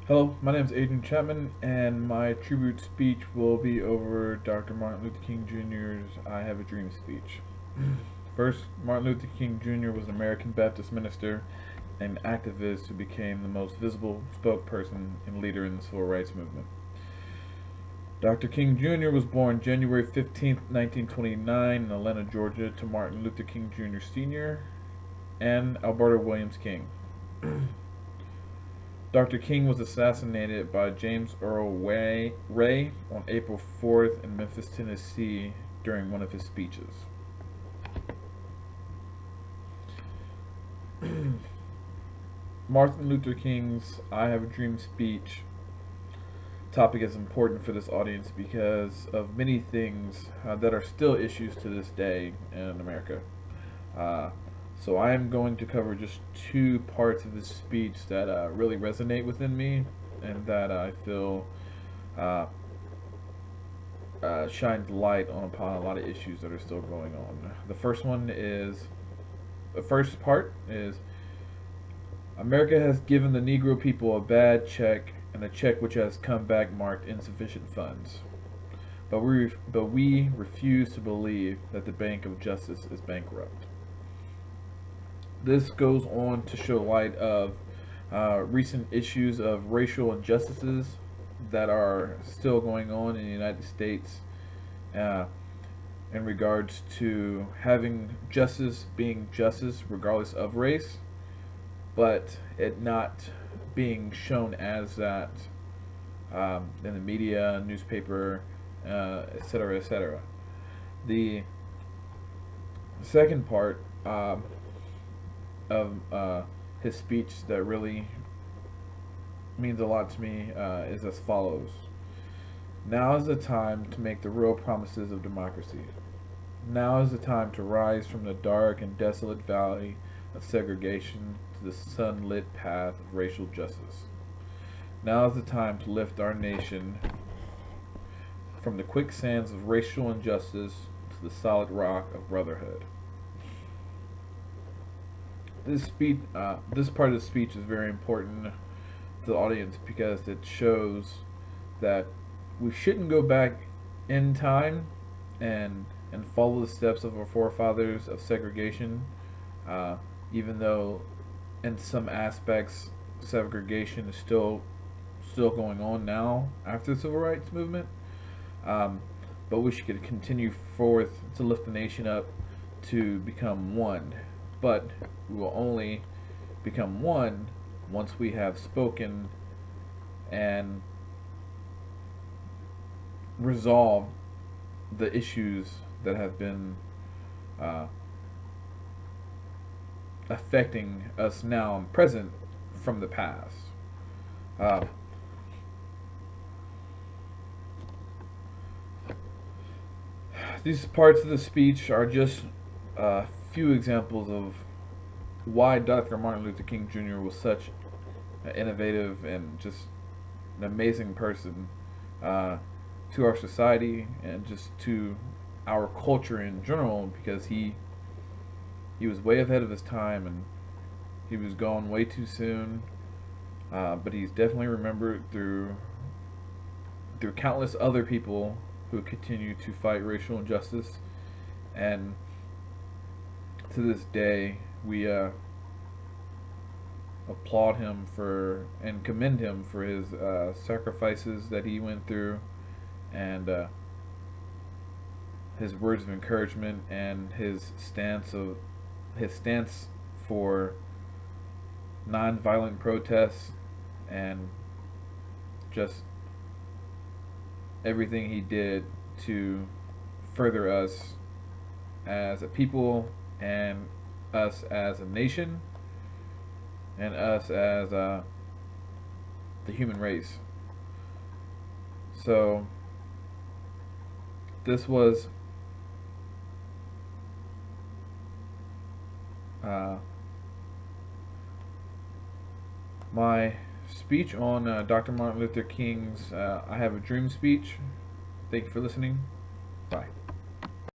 Hello, my name is Adrian Chapman, and my tribute speech will be over Dr. Martin Luther King Jr.'s I Have a Dream speech. First, Martin Luther King Jr. was an American Baptist minister and activist who became the most visible spokesperson and leader in the civil rights movement. Dr. King Jr. was born January 15th, 1929 in Atlanta, Georgia to Martin Luther King Jr. Sr. and Alberta Williams King. Dr. King was assassinated by James Earl Ray on April 4th in Memphis, Tennessee during one of his speeches. Martin Luther King's I Have a Dream speech topic is important for this audience because of many things that are still issues to this day in America. So I am going to cover just two parts of this speech that really resonate within me and that I feel shines light upon a lot of issues that are still going on. The first part is America has given the Negro people a bad check and a check which has come back marked insufficient funds. But we refuse to believe that the Bank of Justice is bankrupt. This goes on to show light of recent issues of racial injustices that are still going on in the United States in regards to having justice being justice regardless of race, but it not being shown as that in the media, newspaper, etc., etc. The second part of his speech that really means a lot to me is as follows. Now is the time to make the real promises of democracy. Now is the time to rise from the dark and desolate valley of segregation to the sunlit path of racial justice. Now is the time to lift our nation from the quicksands of racial injustice to the solid rock of brotherhood. This part of the speech is very important to the audience because it shows that we shouldn't go back in time and follow the steps of our forefathers of segregation, even though in some aspects segregation is still going on now after the civil rights movement. But we should continue forth to lift the nation up to become one. But we will only become one once we have spoken and resolved the issues that have been affecting us now and present from the past. These parts of the speech are just few examples of why Dr. Martin Luther King Jr. was such an innovative and just an amazing person to our society and just to our culture in general, because he was way ahead of his time and he was gone way too soon, but he's definitely remembered through countless other people who continue to fight racial injustice. And to this day, we applaud him for and commend him for his sacrifices that he went through, and his words of encouragement and his stance for nonviolent protests and just everything he did to further us as a people and us as a nation and us as the human race. So this was my speech on Dr. Martin Luther King's I Have a Dream speech. Thank you for listening. Bye.